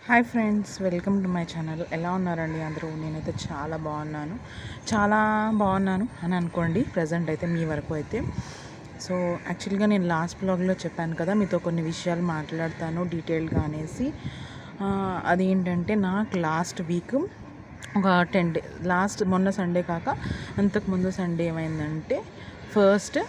Hi friends, welcome to my channel. ఎలా ఉన్నారండి అందరూ? నేనైతే చాలా బాగున్నాను అని అనుకోండి. ప్రజెంట్ అయితే మీ వరకు అయితే సో యాక్చువల్గా నేను లాస్ట్ బ్లాగ్లో చెప్పాను కదా, మీతో కొన్ని విషయాలు మాట్లాడతాను డీటెయిల్గా అనేసి. అదేంటంటే నాకు లాస్ట్ వీక్ ఒక 10 డే మొన్న సండే కాక అంతకుముందు సండే ఏమైందంటే, ఫస్ట్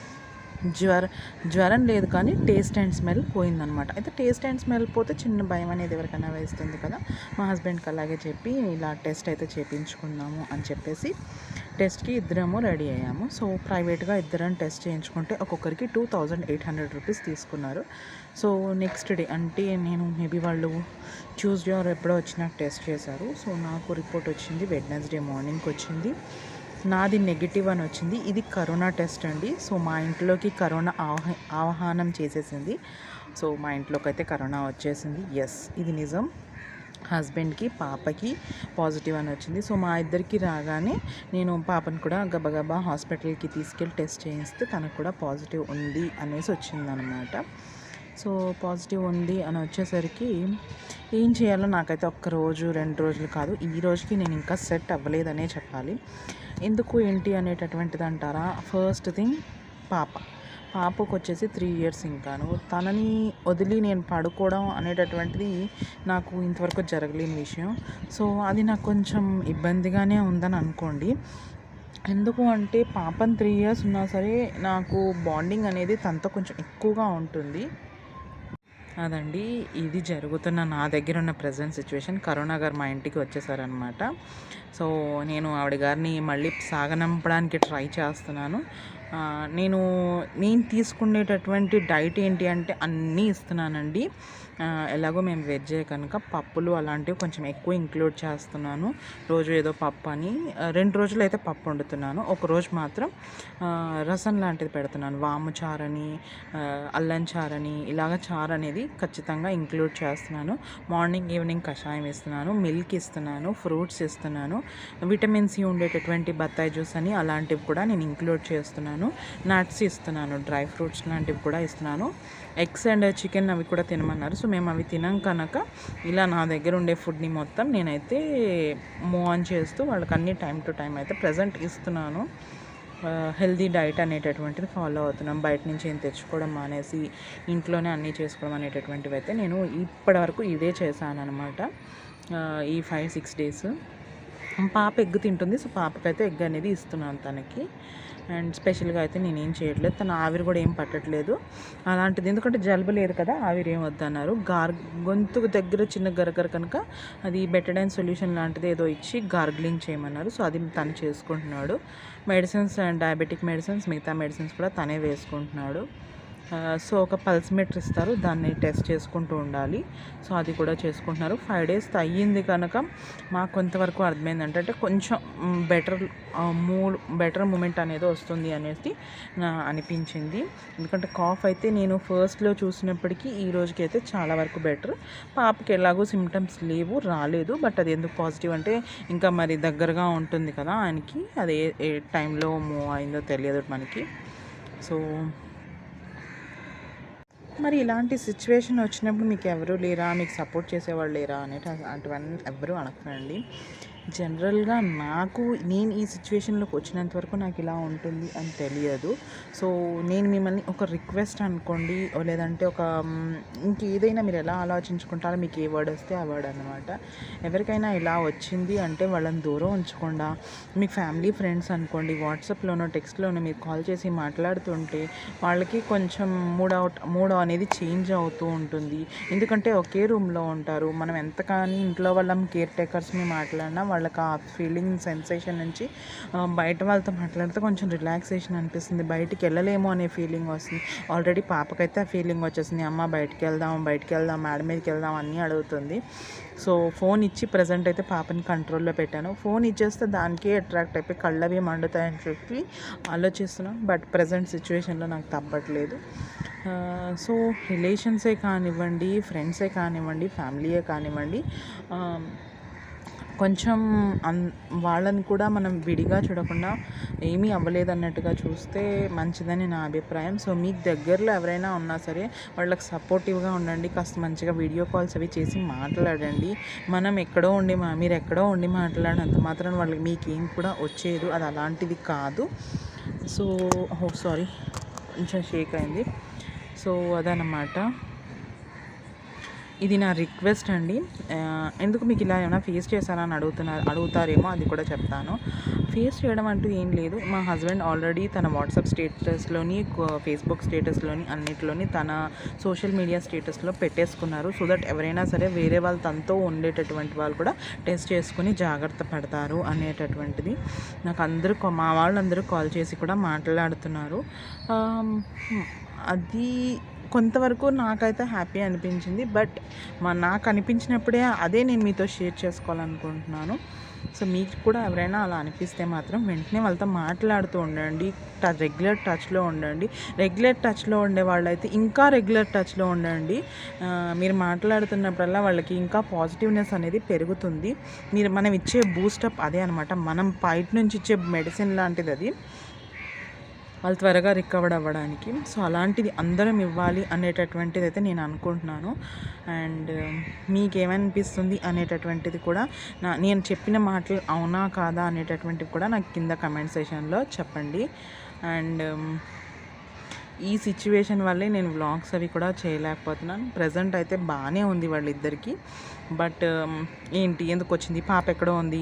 జ్వరం లేదు కానీ టేస్ట్ అండ్ స్మెల్ పోయిందనమాట. అయితే టేస్ట్ అండ్ స్మెల్ పోతే చిన్న భయం అనేది ఎవరికైనా వేస్తుంది కదా. మా హస్బెండ్కి అలాగే చెప్పి ఇలా టెస్ట్ అయితే చేయించుకుందాము అని చెప్పేసి టెస్ట్కి ఇద్దరేమో రెడీ అయ్యాము. సో ప్రైవేట్గా ఇద్దరం టెస్ట్ చేయించుకుంటే ఒక్కొక్కరికి 2800 రూపీస్ తీసుకున్నారు. సో నెక్స్ట్ డే అంటే నేను మేబీ వాళ్ళు ట్యూస్డే ఆర్ ఎప్పుడో వచ్చి నాకు టెస్ట్ చేశారు. సో నాకు రిపోర్ట్ వచ్చింది వెడ్నెస్డే మార్నింగ్కి వచ్చింది. నాది నెగిటివ్ అని వచ్చింది. ఇది కరోనా టెస్ట్ అండి. సో మా ఇంట్లోకి కరోనా ఆహ్వానం చేసేసింది. సో మా ఇంట్లోకి అయితే కరోనా వచ్చేసింది. ఎస్, ఇది నిజం. హస్బెండ్కి పాపకి పాజిటివ్ అని వచ్చింది. సో మా ఇద్దరికి రాగానే నేను పాపను కూడా గబగబా హాస్పిటల్కి తీసుకెళ్ళి టెస్ట్ చేయిస్తే తనకు కూడా పాజిటివ్ ఉంది అనేసి వచ్చిందనమాట. సో పాజిటివ్ ఉంది అని వచ్చేసరికి ఏం చేయాలో నాకైతే ఒక్క రోజు 2 రోజులు కాదు, ఈ రోజుకి నేను ఇంకా సెట్ అవ్వలేదనే చెప్పాలి. ఎందుకు ఏంటి అనేటటువంటిది అంటారా? ఫస్ట్ థింగ్, పాపకు వచ్చేసి 3 ఇయర్స్. ఇంకాను తనని వదిలి నేను పడుకోవడం అనేటటువంటిది నాకు ఇంతవరకు జరగలేని విషయం. సో అది నాకు కొంచెం ఇబ్బందిగానే ఉందని అనుకోండి. ఎందుకు అంటే పాపని 3 ఇయర్స్ ఉన్నా సరే నాకు బాండింగ్ అనేది తనతో కొంచెం ఎక్కువగా ఉంటుంది. అదండి ఇది జరుగుతున్న నా దగ్గర ఉన్న ప్రజెంట్ సిచ్యువేషన్. కరోనా గారు మా ఇంటికి వచ్చేసారనమాట. సో నేను ఆవిడ గారిని మళ్ళీ సాగనంపడానికి ట్రై చేస్తున్నాను. నేను తీసుకునేటటువంటి డైట్ ఏంటి అంటే అన్నీ ఇస్తున్నానండి. ఎలాగో మేము వెజ్జే కనుక పప్పులు అలాంటివి కొంచెం ఎక్కువ ఇంక్లూడ్ చేస్తున్నాను. రోజు ఏదో పప్పు అని 2 రోజులు అయితే పప్పు వండుతున్నాను. ఒకరోజు మాత్రం రసం లాంటిది పెడుతున్నాను. వాము చారని, అల్లం చారని, ఇలాగ చారు అనేది ఖచ్చితంగా ఇంక్లూడ్ చేస్తున్నాను. మార్నింగ్ ఈవినింగ్ కషాయం ఇస్తున్నాను, మిల్క్ ఇస్తున్నాను, ఫ్రూట్స్ ఇస్తున్నాను, విటమిన్ సి ఉండేటటువంటి బత్తాయి జ్యూస్ అని అలాంటివి కూడా నేను ఇంక్లూడ్ చేస్తున్నాను. నట్స్ ఇస్తున్నాను, డ్రై ఫ్రూట్స్ లాంటివి కూడా ఇస్తున్నాను. ఎగ్స్ అండ్ చికెన్ అవి కూడా తినమన్నారు. సో మేము అవి తినాం కనుక ఇలా నా దగ్గర ఉండే ఫుడ్ని మొత్తం నేనైతే మూవ్ ఆన్ చేస్తూ వాళ్ళకి అన్ని టైం టు టైం అయితే ప్రజెంట్ ఇస్తున్నాను. హెల్దీ డైట్ అనేటటువంటిది ఫాలో అవుతున్నాం. బయట నుంచి ఏం తెచ్చుకోవడం మానేసి ఇంట్లోనే అన్నీ చేసుకోవడం అనేటటువంటివి అయితే నేను ఇప్పటివరకు ఇదే చేశాను అనమాట. ఈ 5-6 డేస్ పాప ఎగ్ తింటుంది. సో పాపకైతే ఎగ్ అనేది ఇస్తున్నాను తనకి. అండ్ స్పెషల్గా అయితే నేనేం చేయట్లేదు. తన ఆవిరి కూడా ఏం పట్టట్లేదు అలాంటిది, ఎందుకంటే జలుబు లేదు కదా, ఆవిరి ఏం వద్దన్నారు. గొంతుకు దగ్గర చిన్న గరగర కనుక అది బెటడైన్ సొల్యూషన్ లాంటిది ఏదో ఇచ్చి గార్గ్లింగ్ చేయమన్నారు. సో అది తను చేసుకుంటున్నాడు. మెడిసిన్స్ అండ్ డయాబెటిక్ మెడిసిన్స్, మిగతా మెడిసిన్స్ కూడా తనే వేసుకుంటున్నాడు. సో ఒక పల్స్ మీటర్ ఇస్తారు, దాన్ని టెస్ట్ చేసుకుంటూ ఉండాలి. సో అది కూడా చేసుకుంటున్నారు. 5 డేస్ అయ్యింది కనుక మాకు కొంతవరకు అర్థమైంది అంటే కొంచెం బెటర్ మూమెంట్ అనేది వస్తుంది అనేసి అనిపించింది. ఎందుకంటే కాఫ్ అయితే నేను ఫస్ట్లో చూసినప్పటికీ ఈ రోజుకి అయితే చాలా వరకు బెటర్. పాపకి ఎలాగో సిమ్టమ్స్ రాలేదు. బట్ అది ఎందుకు పాజిటివ్ అంటే ఇంకా మరి దగ్గరగా ఉంటుంది కదా ఆయనకి, అది ఏ టైంలో మూవ్ అయిందో తెలియదు మనకి. సో మరి ఇలాంటి సిచ్యువేషన్ వచ్చినప్పుడు మీకు ఎవరు లేరా, మీకు సపోర్ట్ చేసేవాళ్ళు లేరా అనేటి అటువన్నీ ఎవ్వరూ అడగండి. జనరల్గా నేను ఈ సిచ్యువేషన్లోకి వచ్చినంత వరకు నాకు ఇలా ఉంటుంది అని తెలియదు. సో నేను మిమ్మల్ని ఒక రిక్వెస్ట్ అనుకోండి, లేదంటే ఒక ఇంకేదైనా మీరు ఎలా ఆలోచించుకుంటారో, మీకు ఏ వర్డ్ వస్తే ఆ వర్డ్ అనమాట. ఎవరికైనా ఇలా వచ్చింది అంటే వాళ్ళని దూరం ఉంచకుండా మీ ఫ్యామిలీ ఫ్రెండ్స్ అనుకోండి, వాట్సాప్లోనో టెక్స్ట్లోనో మీరు కాల్ చేసి మాట్లాడుతుంటే వాళ్ళకి కొంచెం మూడ్ అనేది చేంజ్ అవుతూ ఉంటుంది. ఎందుకంటే ఒకే రూమ్లో ఉంటారు. మనం ఎంత కానీ ఇంట్లో వాళ్ళం కేర్ టేకర్స్ని మాట్లాడినా వాళ్ళకి ఆ ఫీలింగ్ సెన్సేషన్ నుంచి బయట వాళ్ళతో మాట్లాడితే కొంచెం రిలాక్సేషన్ అనిపిస్తుంది. బయటికి వెళ్ళలేమో అనే ఫీలింగ్ వస్తుంది. ఆల్రెడీ పాపకైతే ఆ ఫీలింగ్ వచ్చేసింది. అమ్మ బయటికి వెళ్దాం మేడ మీదకి వెళ్దాం అన్నీ అడుగుతుంది. సో ఫోన్ ఇచ్చి ప్రజెంట్ అయితే పాపని కంట్రోల్లో పెట్టాను. ఫోన్ ఇచ్చేస్తే దానికే అట్రాక్ట్ అయిపోయి కళ్ళవి మండుతాయని చెప్పి ఆలోచిస్తున్నాను. బట్ ప్రజెంట్ సిచ్యువేషన్లో నాకు తప్పట్లేదు. సో రిలేషన్సే కానివ్వండి, ఫ్రెండ్సే కానివ్వండి, ఫ్యామిలీయే కానివ్వండి, కొంచెం వాళ్ళని కూడా మనం విడిగా చూడకుండా ఏమీ అవ్వలేదన్నట్టుగా చూస్తే మంచిదని నా అభిప్రాయం. సో మీకు దగ్గరలో ఎవరైనా ఉన్నా సరే వాళ్ళకి సపోర్టివ్గా ఉండండి. కాస్త మంచిగా వీడియో కాల్స్ అవి చేసి మాట్లాడండి. మనం ఎక్కడో ఉండి మీరు ఎక్కడో ఉండి మాట్లాడినంత మాత్రం వాళ్ళకి మీకేం కూడా వచ్చేది అది అలాంటిది కాదు. సో సారీ కొంచెం షేక్ అయింది. సో అదనమాట, ఇది నా రిక్వెస్ట్ అండి. ఎందుకు మీకు ఇలా ఏమైనా ఫేస్ చేశానని అడుగుతారేమో, అది కూడా చెప్తాను. ఫేస్ చేయడం అంటూ ఏం లేదు. మా హస్బెండ్ ఆల్రెడీ తన వాట్సాప్ స్టేటస్లోని, ఫేస్బుక్ స్టేటస్లోని, అన్నిటిలోని తన సోషల్ మీడియా స్టేటస్లో పెట్టేసుకున్నారు. సో దట్ ఎవరైనా సరే వేరే వాళ్ళు తనతో ఉండేటటువంటి వాళ్ళు కూడా టెస్ట్ చేసుకుని జాగ్రత్త పడతారు అనేటటువంటిది. నాకు మా వాళ్ళందరూ కాల్ చేసి కూడా మాట్లాడుతున్నారు. అది కొంతవరకు నాకైతే హ్యాపీ అనిపించింది. బట్ నాకు అనిపించినప్పుడే అదే నేను మీతో షేర్ చేసుకోవాలనుకుంటున్నాను. సో మీకు కూడా ఎవరైనా అలా అనిపిస్తే మాత్రం వెంటనే వాళ్ళతో మాట్లాడుతూ ఉండండి. రెగ్యులర్ టచ్లో ఉండండి. రెగ్యులర్ టచ్లో ఉండే వాళ్ళైతే ఇంకా రెగ్యులర్ టచ్లో ఉండండి. మీరు మాట్లాడుతున్నప్పుడల్లా వాళ్ళకి ఇంకా పాజిటివ్నెస్ అనేది పెరుగుతుంది. మనం ఇచ్చే బూస్టప్ అదే అనమాట. మనం బయట నుంచి ఇచ్చే మెడిసిన్ లాంటిది అది, వాళ్ళు త్వరగా రికవర్ అవ్వడానికి. సో అలాంటిది అందరం ఇవ్వాలి అనేటటువంటిది అయితే నేను అనుకుంటున్నాను. అండ్ మీకేమనిపిస్తుంది అనేటటువంటిది కూడా నేను చెప్పిన మాటలు అవునా కాదా అనేటటువంటివి కూడా నాకు కింద కమెంట్ సెషన్లో చెప్పండి. అండ్ ఈ సిచ్యువేషన్ వల్లే నేను వ్లాగ్స్ అవి కూడా చేయలేకపోతున్నాను. ప్రజెంట్ అయితే బాగానే ఉంది వాళ్ళిద్దరికీ. బట్ ఏంటి ఎందుకు వచ్చింది, పాప ఎక్కడో ఉంది,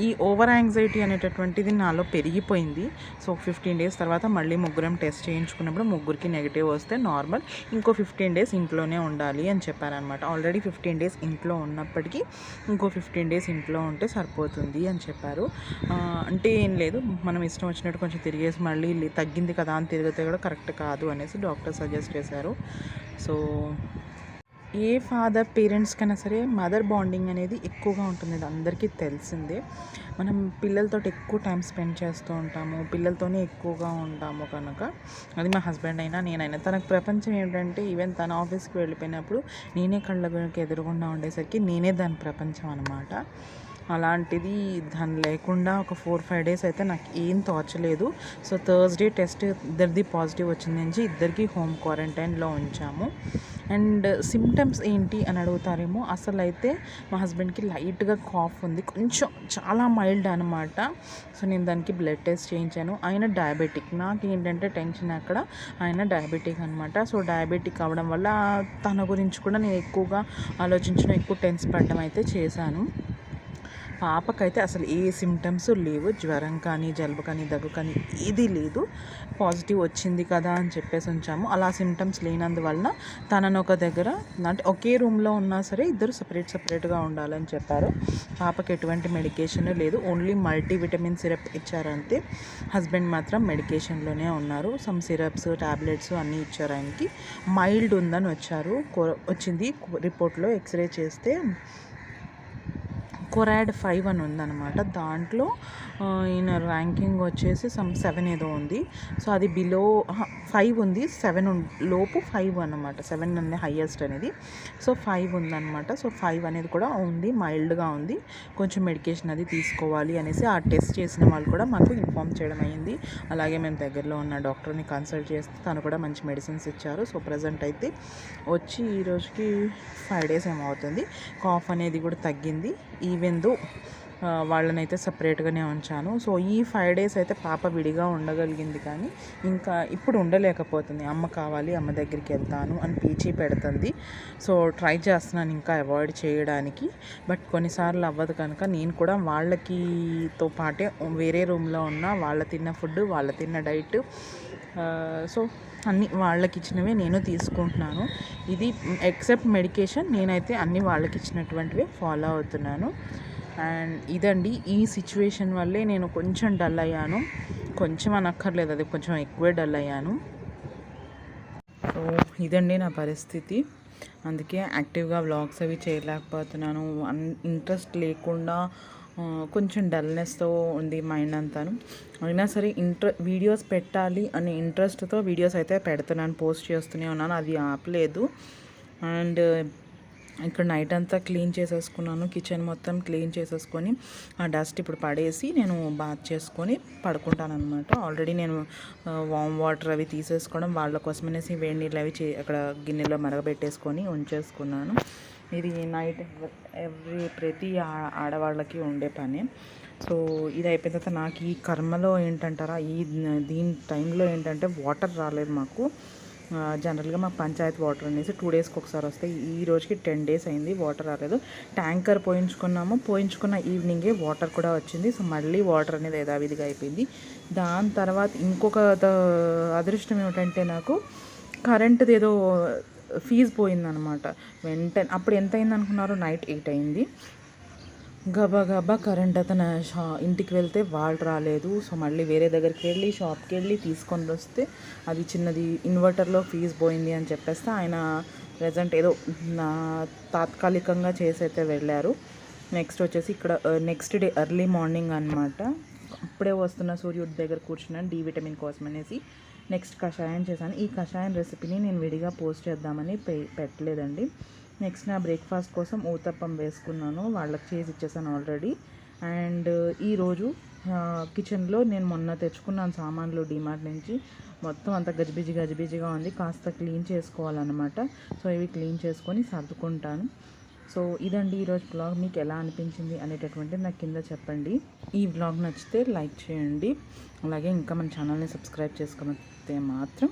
ఈ ఓవర్ యాంగ్జైటీ అనేటటువంటిది నాలో పెరిగిపోయింది. సో 15 days తర్వాత మళ్ళీ ముగ్గురం టెస్ట్ చేయించుకున్నప్పుడు ముగ్గురికి నెగిటివ్ వస్తే నార్మల్, ఇంకో 15 days ఇంట్లోనే ఉండాలి అని చెప్పారనమాట. ఆల్రెడీ 15 days ఇంట్లో ఉన్నప్పటికీ ఇంకో 15 days ఇంట్లో ఉంటే సరిపోతుంది అని చెప్పారు. అంటే ఏం లేదు, మనం ఇష్టం వచ్చినట్టు కొంచెం తిరిగేసి మళ్ళీ తగ్గింది కదా అని తిరిగితే కూడా కరెక్ట్ కాదు అనేసి డాక్టర్ సజెస్ట్ చేశారు. సో ఏ ఫాదర్ పేరెంట్స్ కన్నా సరే మదర్ బాండింగ్ అనేది ఎక్కువగా ఉంటుంది, అది అందరికీ తెలిసిందే. మనం పిల్లలతో ఎక్కువ టైం స్పెండ్ చేస్తూ ఉంటాము, పిల్లలతోనే ఎక్కువగా ఉంటాము కనుక. అది మా హస్బెండ్ అయినా నేనైనా, తనకు ప్రపంచం ఏంటంటే ఈవెన్ తన ఆఫీస్కి వెళ్ళిపోయినప్పుడు నేనే కళ్ళకి ఎదురుగుండా ఉండేసరికి నేనే దాని ప్రపంచం అనమాట. అలాంటిది దాని లేకుండా ఒక 4-5 days అయితే నాకు ఏం తోచలేదు. సో థర్స్డే టెస్ట్ ఇద్దరిది పాజిటివ్ వచ్చింది నుంచి ఇద్దరికి హోమ్ క్వారంటైన్లో ఉంచాము. అండ్ సిమ్టమ్స్ ఏంటి అని అడుగుతారేమో, అసలు అయితే మా హస్బెండ్కి లైట్గా కాఫ్ ఉంది, కొంచెం చాలా మైల్డ్ అనమాట. సో నేను దానికి బ్లడ్ టెస్ట్ చేయించాను. ఆయన డయాబెటిక్, నాకు ఏంటంటే టెన్షన్ అక్కడ, ఆయన డయాబెటిక్ అనమాట. సో డయాబెటిక్ అవ్వడం వల్ల తన గురించి కూడా నేను ఎక్కువగా ఆలోచించడం, ఎక్కువ టెన్స్ పడడం అయితే చేశాను. పాపకైతే అసలు ఏ సిమ్టమ్స్ లేవు, జ్వరం కానీ జలుబు కానీ దగ్గు కానీ ఏదీ లేదు. పాజిటివ్ వచ్చింది కదా అని చెప్పేసి ఉంచాము. అలా సిమ్టమ్స్ లేనందువలన తనను ఒక దగ్గర, అంటే ఒకే రూమ్లో ఉన్నా సరే ఇద్దరు సపరేట్గా ఉండాలని చెప్పారు. పాపకి ఎటువంటి మెడికేషన్ లేదు, ఓన్లీ మల్టీవిటమిన్ సిరప్ ఇచ్చారంతే. హస్బెండ్ మాత్రం మెడికేషన్లోనే ఉన్నారు. సమ్ సిరప్స్, టాబ్లెట్స్ అన్నీ ఇచ్చారు. ఆయనకి మైల్డ్ ఉందని వచ్చింది రిపోర్ట్లో. ఎక్స్రే చేస్తే కొరాడ్ 5 అని ఉందన్నమాట. దాంట్లో ఈయన ర్యాంకింగ్ వచ్చేసి సమ్ 7 ఏదో ఉంది. సో అది బిలో 5 ఉంది, 7 లోపు 5 అనమాట. 7 అనేది హైయెస్ట్ అనేది. సో 5 ఉందన్నమాట. సో 5 అనేది కూడా ఉంది, మైల్డ్గా ఉంది. కొంచెం మెడికేషన్ అది తీసుకోవాలి అనేసి ఆ టెస్ట్ చేసిన వాళ్ళు కూడా మాకు ఇన్ఫామ్ చేయడం అయ్యింది. అలాగే మేము దగ్గరలో ఉన్న డాక్టర్ని కన్సల్ట్ చేస్తే తను కూడా మంచి మెడిసిన్స్ ఇచ్చారు. సో ప్రజెంట్ అయితే వచ్చి ఈ రోజుకి 5 days ఏమవుతుంది. కాఫ్ అనేది కూడా తగ్గింది. ఈవెన్ దో వాళ్ళనైతే సపరేట్గానే ఉంచాను. సో ఈ 5 days అయితే పాప విడిగా ఉండగలిగింది, కానీ ఇంకా ఇప్పుడు ఉండలేకపోతుంది. అమ్మ కావాలి, అమ్మ దగ్గరికి వెళ్తాను అని పీచి పెడుతుంది. సో ట్రై చేస్తున్నాను ఇంకా అవాయిడ్ చేయడానికి. బట్ కొన్నిసార్లు అవ్వదు కనుక నేను కూడా వాళ్ళకితో పాటే వేరే రూమ్లో ఉన్న, వాళ్ళ తిన్న ఫుడ్, వాళ్ళ తిన్న డైట్, సో అన్నీ వాళ్ళకి ఇచ్చినవే నేను తీసుకుంటున్నాను. ఇది ఎక్సెప్ట్ మెడికేషన్ నేనైతే అన్నీ వాళ్ళకి ఇచ్చినటువంటివే ఫాలో అవుతున్నాను. అండ్ ఇదండి, ఈ సిచ్యువేషన్ వల్లే నేను కొంచెం డల్ అయ్యాను. కొంచెం అనక్కర్లేదు, అది కొంచెం ఎక్కువే డల్ అయ్యాను. సో ఇదండి నా పరిస్థితి. అందుకే యాక్టివ్గా వ్లాగ్స్ అవి చేయలేకపోతున్నాను. ఇంట్రెస్ట్ లేకుండా కొంచెం డల్నెస్తో ఉంది మైండ్ అంతాను. అయినా సరే వీడియోస్ పెట్టాలి అనే ఇంట్రెస్ట్తో వీడియోస్ అయితే పెడుతున్నాను, పోస్ట్ చేస్తూనే ఉన్నాను, అది ఆపలేదు. అండ్ ఇక్కడ నైట్ అంతా క్లీన్ చేసేసుకున్నాను. కిచెన్ మొత్తం క్లీన్ చేసేసుకొని ఆ డస్ట్ ఇప్పుడు పడేసి నేను బాత్ చేసుకొని పడుకుంటాను అనమాట. ఆల్రెడీ నేను వామ్ వాటర్ అవి తీసేసుకోవడం వాళ్ళ కోసమనేసి వేడి నీళ్ళు అవి అక్కడ గిన్నెలో మరగబెట్టేసుకొని ఉంచేసుకున్నాను. ఇది నైట్ ప్రతి ఆడవాళ్ళకి ఉండే పని. సో ఇది అయిపోయిన తర్వాత నాకు ఈ కర్మలో ఏంటంటారా, దీని టైంలో ఏంటంటే వాటర్ రాలేదు మాకు. జనరల్గా మాకు పంచాయతీ వాటర్ అనేసి 2 డేస్కి ఒకసారి వస్తాయి. ఈ రోజుకి 10 డేస్ అయింది వాటర్ రాలేదు. ట్యాంకర్ పోయించుకున్న ఈవినింగే వాటర్ కూడా వచ్చింది. సో మళ్ళీ వాటర్ అనేది యథావిధిగా అయిపోయింది. దాని తర్వాత ఇంకొక అదృష్టం ఏమిటంటే నాకు కరెంటుది ఏదో ఫీజు పోయిందనమాట. వెంటనే అప్పుడు ఎంత అయింది అనుకున్నారు, నైట్ 8 అయింది. గబా కరెంట్ అతను ఇంటికి వెళ్తే వాళ్ళు రాలేదు. సో మళ్ళీ వేరే దగ్గరికి వెళ్ళి షాప్కి వెళ్ళి తీసుకొని వస్తే అది చిన్నది ఇన్వర్టర్లో ఫీజు పోయింది అని చెప్పేస్తే ఆయన ప్రజెంట్ ఏదో తాత్కాలికంగా చేసైతే వెళ్ళారు. నెక్స్ట్ వచ్చేసి ఇక్కడ నెక్స్ట్ డే ఎర్లీ మార్నింగ్ అనమాట. అప్పుడే వస్తున్న సూర్యుడి దగ్గర కూర్చున్నాను డి విటమిన్ కోసం అనేసి. నెక్స్ట్ కషాయం చేశాను. ఈ కషాయం రెసిపీని నేను విడిగా పోస్ట్ చేద్దామని పెట్టలేదండి. నెక్స్ట్ నా బ్రేక్ఫాస్ట్ కోసం ఊతప్పం వేసుకున్నాను. వాళ్ళకి చేసి ఇచ్చేసాను ఆల్రెడీ. అండ్ ఈరోజు కిచెన్లో నేను మొన్న తెచ్చుకున్నాను సామాన్లు డిమార్ట్ నుంచి. మొత్తం అంతా గజిబిజిగా ఉంది. కాస్త క్లీన్ చేసుకోవాలన్నమాట. సో ఇవి క్లీన్ చేసుకొని సర్దుకుంటాను. సో ఇదండి ఈరోజు బ్లాగ్. మీకు ఎలా అనిపించింది అనేటటువంటిది నాకు కింద చెప్పండి. ఈ బ్లాగ్ నచ్చితే లైక్ చేయండి. అలాగే ఇంకా మన ఛానల్ని సబ్స్క్రైబ్ చేసుకోకపోతే మాత్రం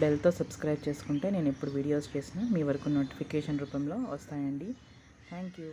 బెల్తో సబ్స్క్రైబ్ చేసుకుంటే నేను ఎప్పుడు వీడియోస్ చేసినా మీ వరకు నోటిఫికేషన్ రూపంలో వస్తాయండి. Thank you.